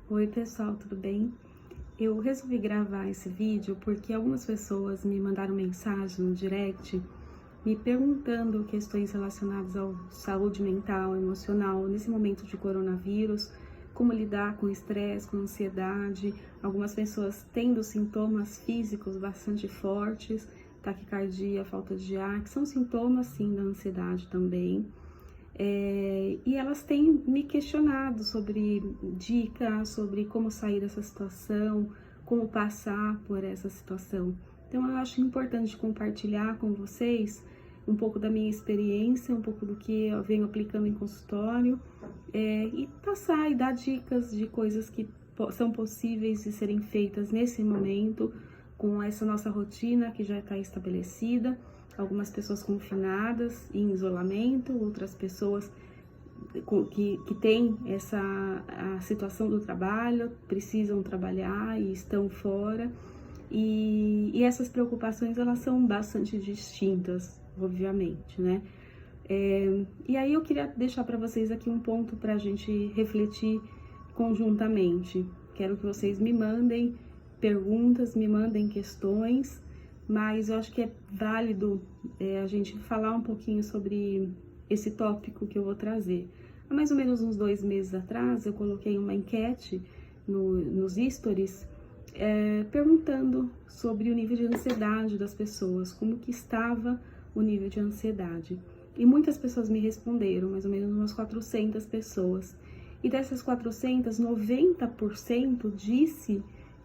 Oi pessoal, tudo bem? Eu resolvi gravar esse vídeo porque algumas pessoas me mandaram mensagem no direct me perguntando questões relacionadas à saúde mental, emocional, nesse momento de coronavírus, como lidar com estresse, com ansiedade, algumas pessoas tendo sintomas físicos bastante fortes, taquicardia, falta de ar, que são sintomas sim da ansiedade também. E elas têm me questionado sobre dicas, sobre como sair dessa situação, como passar por essa situação. Então eu acho importante compartilhar com vocês um pouco da minha experiência, um pouco do que eu venho aplicando em consultório, e passar e dar dicas de coisas que são possíveis de serem feitas nesse momento, com essa nossa rotina que já está estabelecida. Algumas pessoas confinadas, em isolamento, outras pessoas que têm a situação do trabalho, precisam trabalhar e estão fora. E essas preocupações, elas são bastante distintas, obviamente, né? E aí eu queria deixar para vocês aqui um ponto para a gente refletir conjuntamente. Quero que vocês me mandem perguntas, me mandem questões, mas eu acho que é válido a gente falar um pouquinho sobre esse tópico que eu vou trazer. Há mais ou menos uns 2 meses atrás, eu coloquei uma enquete nos stories, perguntando sobre o nível de ansiedade das pessoas, como que estava o nível de ansiedade. E muitas pessoas me responderam, mais ou menos umas 400 pessoas. E dessas 400, 90% disse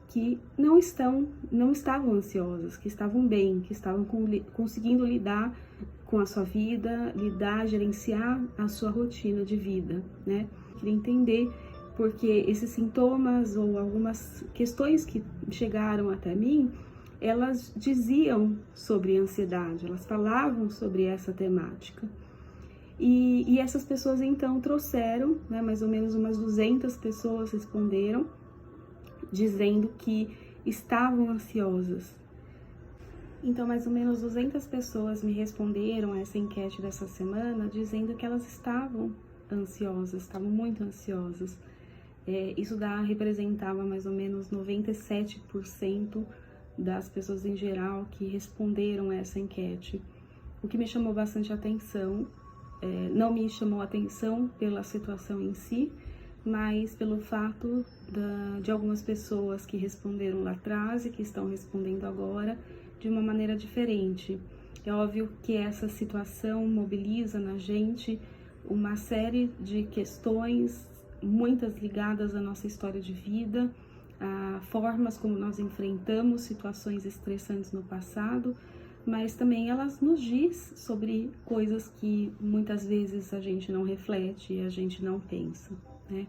que não estavam ansiosas, que estavam bem, que estavam conseguindo lidar com a sua vida, gerenciar a sua rotina de vida, né? Queria entender porque esses sintomas ou algumas questões que chegaram até mim, elas diziam sobre ansiedade, elas falavam sobre essa temática. E essas pessoas então trouxeram, né, mais ou menos umas 200 pessoas responderam, dizendo que estavam ansiosas. Então, mais ou menos 200 pessoas me responderam a essa enquete dessa semana, dizendo que elas estavam ansiosas, estavam muito ansiosas. Isso representava mais ou menos 97% das pessoas em geral que responderam a essa enquete. O que me chamou bastante atenção, não me chamou atenção pela situação em si, mas pelo fato de algumas pessoas que responderam lá atrás e que estão respondendo agora de uma maneira diferente. É óbvio que essa situação mobiliza na gente uma série de questões, muitas ligadas à nossa história de vida, a formas como nós enfrentamos situações estressantes no passado, mas também elas nos diz sobre coisas que muitas vezes a gente não reflete e a gente não pensa, né?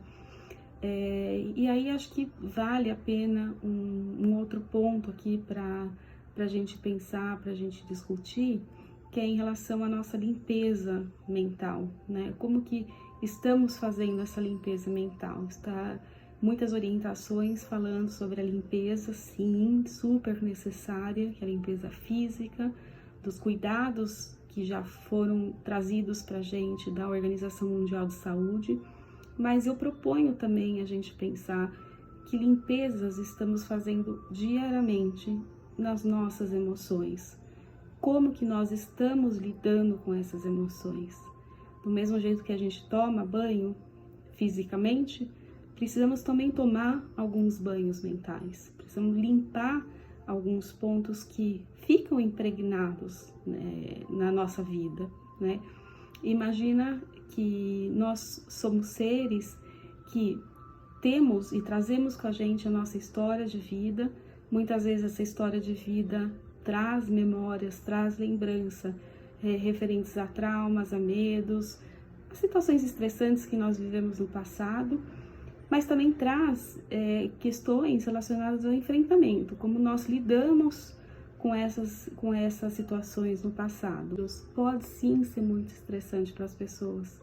E aí acho que vale a pena um outro ponto aqui para a gente pensar, para a gente discutir, que é em relação à nossa limpeza mental, né? Como que estamos fazendo essa limpeza mental? Está muitas orientações falando sobre a limpeza, sim, super necessária, que é a limpeza física, dos cuidados que já foram trazidos para a gente da Organização Mundial de Saúde, mas eu proponho também a gente pensar que limpezas estamos fazendo diariamente nas nossas emoções. Como que nós estamos lidando com essas emoções? Do mesmo jeito que a gente toma banho fisicamente, precisamos também tomar alguns banhos mentais. Precisamos limpar alguns pontos que ficam impregnados, né, na nossa vida, né? Imagina que nós somos seres que temos e trazemos com a gente a nossa história de vida. Muitas vezes essa história de vida traz memórias, traz lembrança referentes a traumas, a medos, a situações estressantes que nós vivemos no passado, mas também traz questões relacionadas ao enfrentamento, como nós lidamos com essas situações no passado. Pode sim ser muito estressante para as pessoas.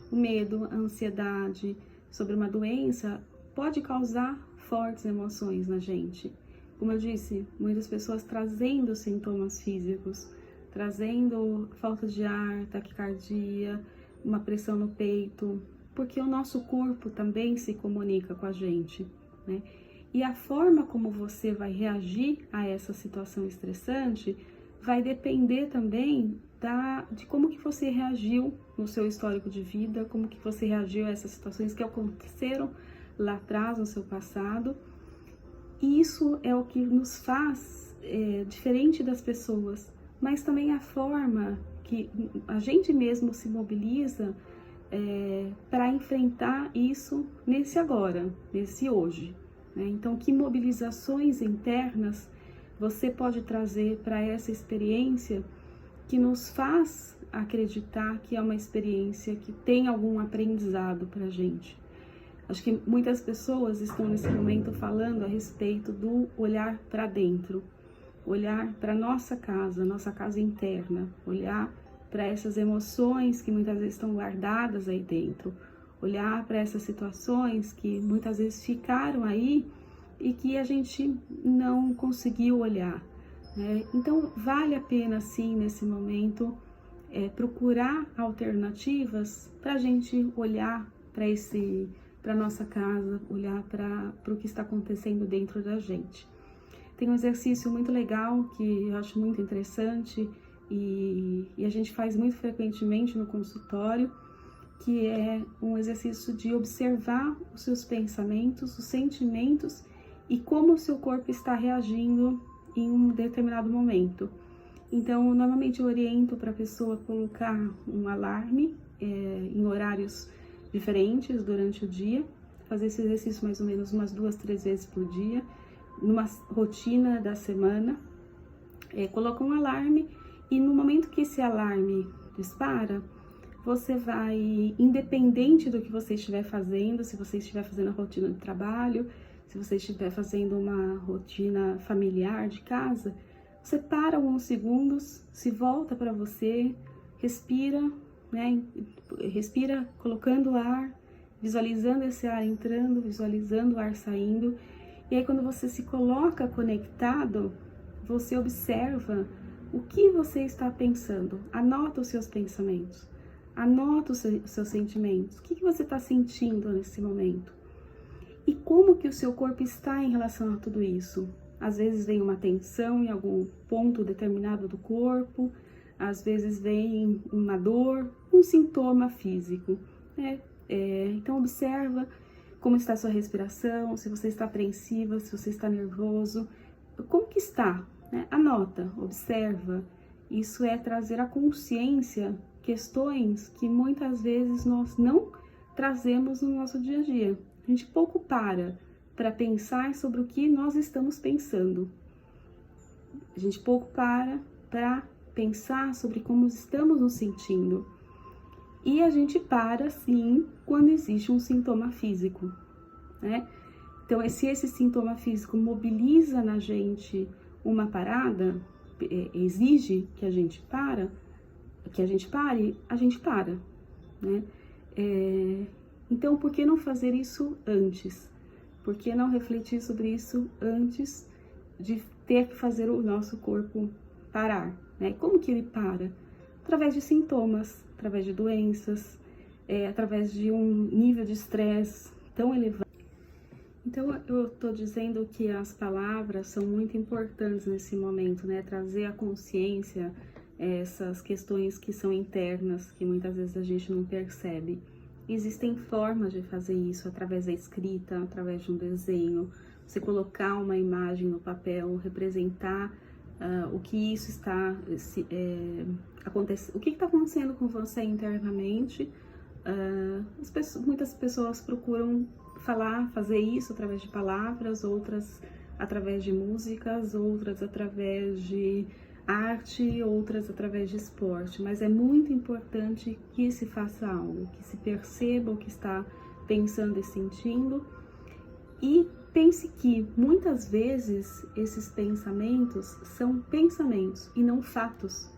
O medo, a ansiedade sobre uma doença pode causar fortes emoções na gente. Como eu disse, muitas pessoas trazendo sintomas físicos, trazendo falta de ar, taquicardia, uma pressão no peito, porque o nosso corpo também se comunica com a gente, né? E a forma como você vai reagir a essa situação estressante vai depender também de como que você reagiu no seu histórico de vida, como que você reagiu a essas situações que aconteceram lá atrás no seu passado. E isso é o que nos faz diferente das pessoas, mas também a forma que a gente mesmo se mobiliza para enfrentar isso nesse agora, nesse hoje, né? Então, que mobilizações internas você pode trazer para essa experiência que nos faz acreditar que é uma experiência que tem algum aprendizado para a gente? Acho que muitas pessoas estão nesse momento falando a respeito do olhar para dentro, olhar para nossa casa interna, olhar para essas emoções que muitas vezes estão guardadas aí dentro, olhar para essas situações que muitas vezes ficaram aí e que a gente não conseguiu olhar, né? Então, vale a pena, sim, nesse momento, procurar alternativas para a gente olhar para nossa casa, olhar para o que está acontecendo dentro da gente. Tem um exercício muito legal que eu acho muito interessante e a gente faz muito frequentemente no consultório, que é um exercício de observar os seus pensamentos, os sentimentos e como o seu corpo está reagindo em um determinado momento. Então, normalmente eu oriento para a pessoa colocar um alarme em horários diferentes durante o dia, fazer esse exercício mais ou menos umas 2, 3 vezes por dia, numa rotina da semana. Coloca um alarme e no momento que esse alarme dispara, você vai, independente do que você estiver fazendo, se você estiver fazendo a rotina de trabalho, se você estiver fazendo uma rotina familiar de casa, você para alguns segundos, se volta para você, respira, né? Respira colocando o ar, visualizando esse ar entrando, visualizando o ar saindo. E aí quando você se coloca conectado, você observa o que você está pensando. Anota os seus pensamentos, anota os seus sentimentos. O que você está sentindo nesse momento? E como que o seu corpo está em relação a tudo isso? Às vezes vem uma tensão em algum ponto determinado do corpo, às vezes vem uma dor, um sintoma físico, né? Então observa como está a sua respiração, se você está apreensiva, se você está nervoso, como que está, né? Anota, observa. Isso é trazer à consciência questões que muitas vezes nós não trazemos no nosso dia a dia. A gente pouco para pensar sobre o que nós estamos pensando. A gente pouco para pensar sobre como estamos nos sentindo. E a gente para, sim, quando existe um sintoma físico, né? Então, se esse sintoma físico mobiliza na gente uma parada, exige que a gente pare, a gente para, né? Então, por que não fazer isso antes? Por que não refletir sobre isso antes de ter que fazer o nosso corpo parar, né? Como que ele para? Através de sintomas, através de doenças, através de um nível de estresse tão elevado. Então, eu estou dizendo que as palavras são muito importantes nesse momento, né? Trazer à consciência essas questões que são internas, que muitas vezes a gente não percebe. Existem formas de fazer isso através da escrita, através de um desenho, você colocar uma imagem no papel, representar o que isso está o que está acontecendo com você internamente. Muitas pessoas procuram fazer isso através de palavras, outras através de músicas, outras através de arte, outras através de esporte, mas é muito importante que se faça algo, que se perceba o que está pensando e sentindo, e pense que muitas vezes esses pensamentos são pensamentos e não fatos,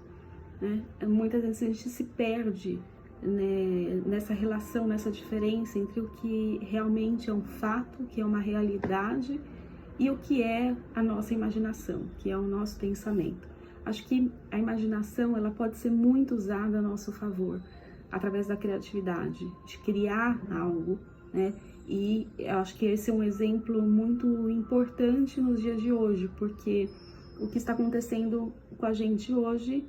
né? Muitas vezes a gente se perde, né, nessa relação, nessa diferença entre o que realmente é um fato, que é uma realidade, e o que é a nossa imaginação, que é o nosso pensamento. Acho que a imaginação, ela pode ser muito usada a nosso favor. através da criatividade, de criar algo, né? E eu acho que esse é um exemplo muito importante nos dias de hoje, porque o que está acontecendo com a gente hoje,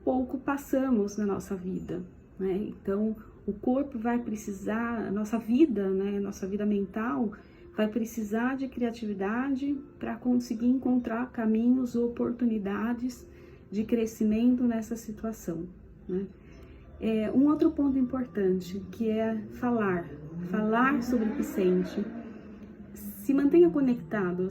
pouco passamos na nossa vida, né? Então, o corpo vai precisar, a nossa vida, né? Nossa vida mental vai precisar de criatividade para conseguir encontrar caminhos, oportunidades de crescimento nessa situação, né? Um outro ponto importante, que é falar sobre o que sente. Se mantenha conectado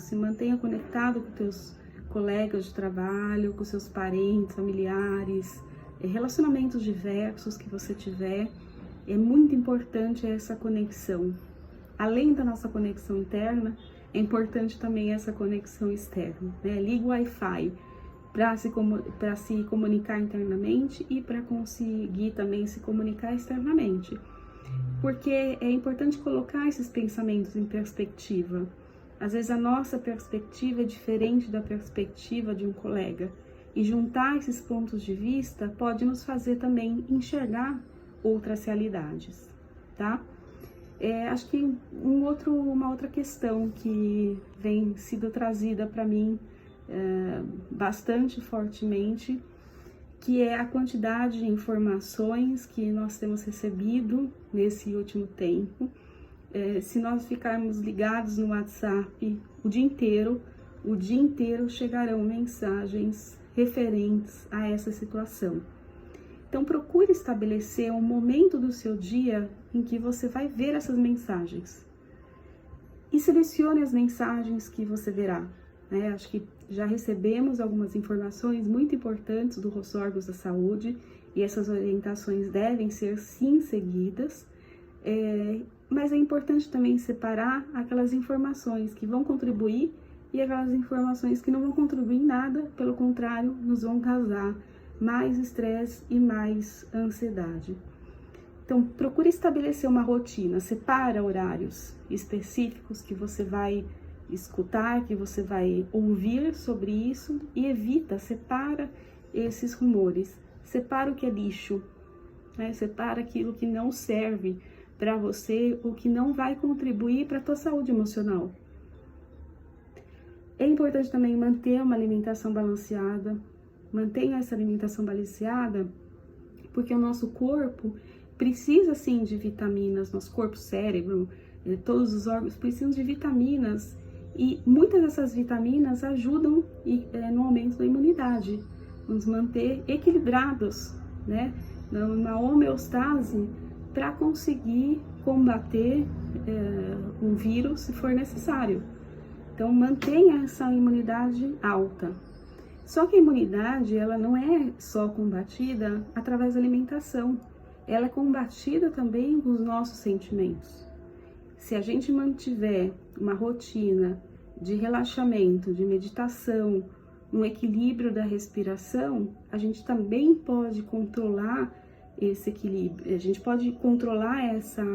com teus colegas de trabalho, com seus parentes, familiares, relacionamentos diversos que você tiver. É muito importante essa conexão. Além da nossa conexão interna, é importante também essa conexão externa, né? Liga o Wi-Fi para se comunicar internamente e para conseguir também se comunicar externamente. Porque é importante colocar esses pensamentos em perspectiva. Às vezes a nossa perspectiva é diferente da perspectiva de um colega. E juntar esses pontos de vista pode nos fazer também enxergar outras realidades, tá? Acho que uma outra questão que vem sido trazida para mim bastante fortemente, que é a quantidade de informações que nós temos recebido nesse último tempo. Se nós ficarmos ligados no WhatsApp o dia inteiro chegarão mensagens referentes a essa situação. Então, procure estabelecer um momento do seu dia em que você vai ver essas mensagens. E selecione as mensagens que você verá, né? Acho que já recebemos algumas informações muito importantes dos órgãos da saúde e essas orientações devem ser sim seguidas, mas é importante também separar aquelas informações que vão contribuir e aquelas informações que não vão contribuir em nada, pelo contrário, nos vão causar mais estresse e mais ansiedade. Então, procure estabelecer uma rotina, separa horários específicos que você vai escutar, que você vai ouvir sobre isso e separa esses rumores, separa o que é lixo, né? Separa aquilo que não serve para você ou que não vai contribuir para a tua saúde emocional. É importante também manter uma alimentação balanceada. Mantenha essa alimentação balanceada, porque o nosso corpo precisa sim de vitaminas, nosso corpo, cérebro, todos os órgãos precisam de vitaminas e muitas dessas vitaminas ajudam no aumento da imunidade, nos manter equilibrados, né, numa homeostase para conseguir combater um vírus se for necessário. Então mantenha essa imunidade alta. Só que a imunidade, ela não é só combatida através da alimentação, ela é combatida também com os nossos sentimentos. Se a gente mantiver uma rotina de relaxamento, de meditação, um equilíbrio da respiração, a gente também pode controlar esse equilíbrio, a gente pode controlar essa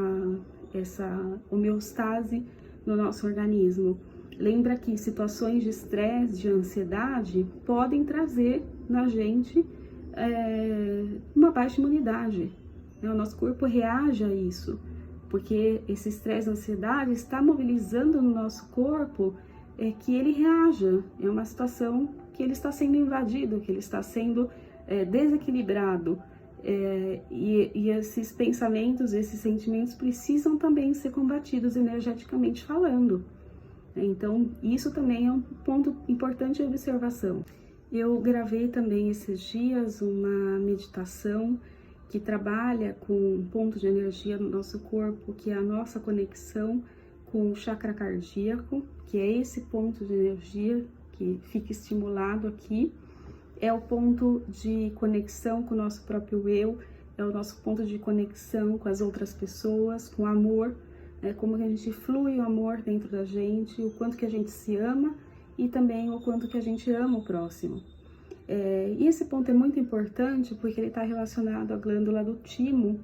homeostase no nosso organismo. Lembra que situações de estresse, de ansiedade, podem trazer na gente uma baixa imunidade. O nosso corpo reage a isso, porque esse estresse, ansiedade está mobilizando no nosso corpo que ele reaja. É uma situação que ele está sendo invadido, que ele está sendo desequilibrado. E esses pensamentos, esses sentimentos precisam também ser combatidos energeticamente falando. Então, isso também é um ponto importante de observação. Eu gravei também esses dias uma meditação que trabalha com um ponto de energia no nosso corpo, que é a nossa conexão com o chakra cardíaco, que é esse ponto de energia que fica estimulado aqui. É o ponto de conexão com o nosso próprio eu, é o nosso ponto de conexão com as outras pessoas, com o amor. Como que a gente flui o amor dentro da gente, o quanto que a gente se ama e também o quanto que a gente ama o próximo. E esse ponto é muito importante porque ele está relacionado à glândula do timo,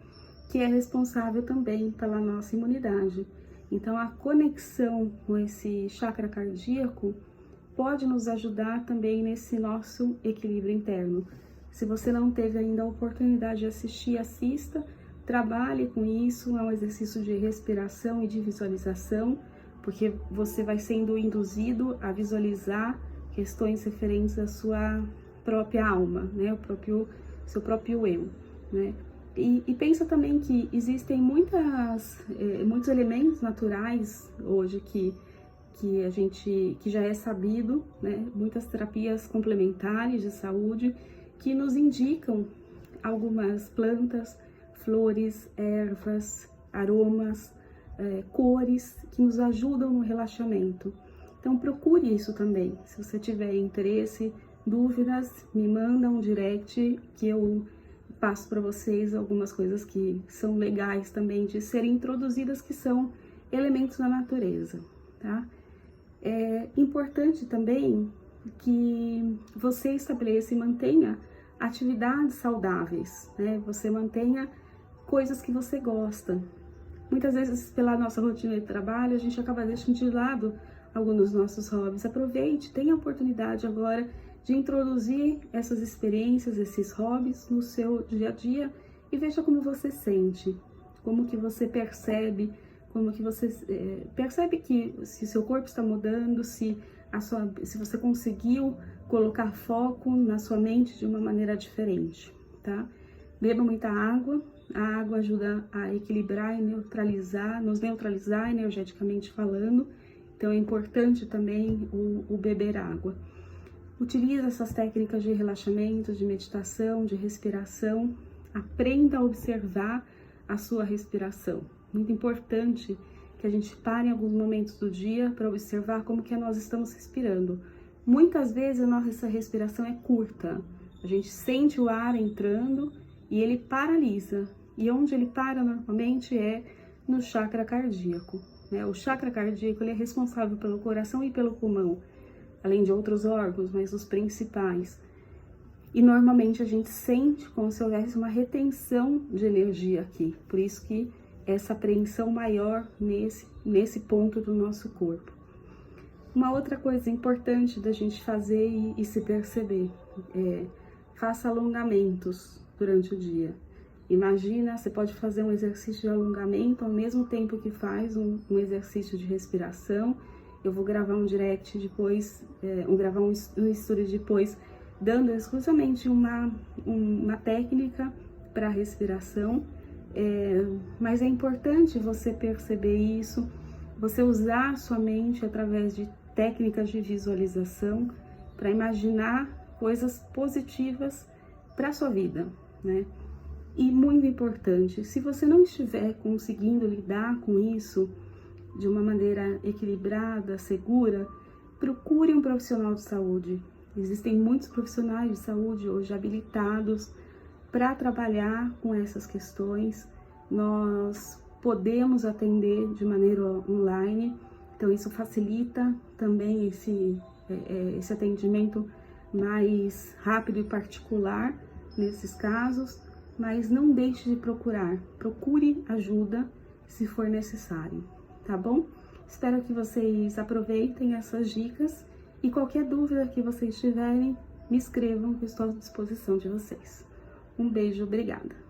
que é responsável também pela nossa imunidade. Então, a conexão com esse chakra cardíaco pode nos ajudar também nesse nosso equilíbrio interno. Se você não teve ainda a oportunidade de assistir, assista, trabalhe com isso, é um exercício de respiração e de visualização, porque você vai sendo induzido a visualizar questões referentes à sua própria alma, né? Seu próprio eu, né? E pensa também que existem muitos elementos naturais hoje que já é sabido, né? Muitas terapias complementares de saúde que nos indicam algumas plantas, flores, ervas, aromas, cores que nos ajudam no relaxamento. Então procure isso também. Se você tiver interesse, dúvidas, me manda um direct que eu passo para vocês algumas coisas que são legais também de serem introduzidas, que são elementos da natureza, tá? É importante também que você estabeleça e mantenha atividades saudáveis, né? Você mantenha coisas que você gosta. Muitas vezes, pela nossa rotina de trabalho, a gente acaba deixando de lado alguns dos nossos hobbies. Aproveite, tenha a oportunidade agora de introduzir essas experiências, esses hobbies no seu dia a dia e veja como você sente, como que você percebe, como que você percebe que se seu corpo está mudando, se você conseguiu colocar foco na sua mente de uma maneira diferente, tá? Beba muita água, a água ajuda a equilibrar e nos neutralizar energeticamente falando, então é importante também o beber água. Utilize essas técnicas de relaxamento, de meditação, de respiração, aprenda a observar a sua respiração. Muito importante que a gente pare em alguns momentos do dia para observar como que nós estamos respirando. Muitas vezes a nossa respiração é curta, a gente sente o ar entrando e ele paralisa. E onde ele para normalmente é no chakra cardíaco, né? O chakra cardíaco ele é responsável pelo coração e pelo pulmão, além de outros órgãos, mas os principais. E normalmente a gente sente como se houvesse uma retenção de energia aqui, por isso que essa apreensão maior nesse ponto do nosso corpo. Uma outra coisa importante da gente fazer e se perceber faça alongamentos durante o dia. Imagina, você pode fazer um exercício de alongamento ao mesmo tempo que faz um exercício de respiração. Eu vou gravar um direct depois, gravar um story depois, dando exclusivamente uma técnica para respiração. Mas é importante você perceber isso, você usar a sua mente através de técnicas de visualização para imaginar coisas positivas para a sua vida, né? E muito importante, se você não estiver conseguindo lidar com isso de uma maneira equilibrada, segura, procure um profissional de saúde. Existem muitos profissionais de saúde hoje habilitados para trabalhar com essas questões. Nós podemos atender de maneira online, então isso facilita também esse atendimento mais rápido e particular nesses casos, mas não deixe de procure ajuda se for necessário, tá bom? Espero que vocês aproveitem essas dicas e qualquer dúvida que vocês tiverem, me escrevam que eu estou à disposição de vocês. Um beijo, obrigada!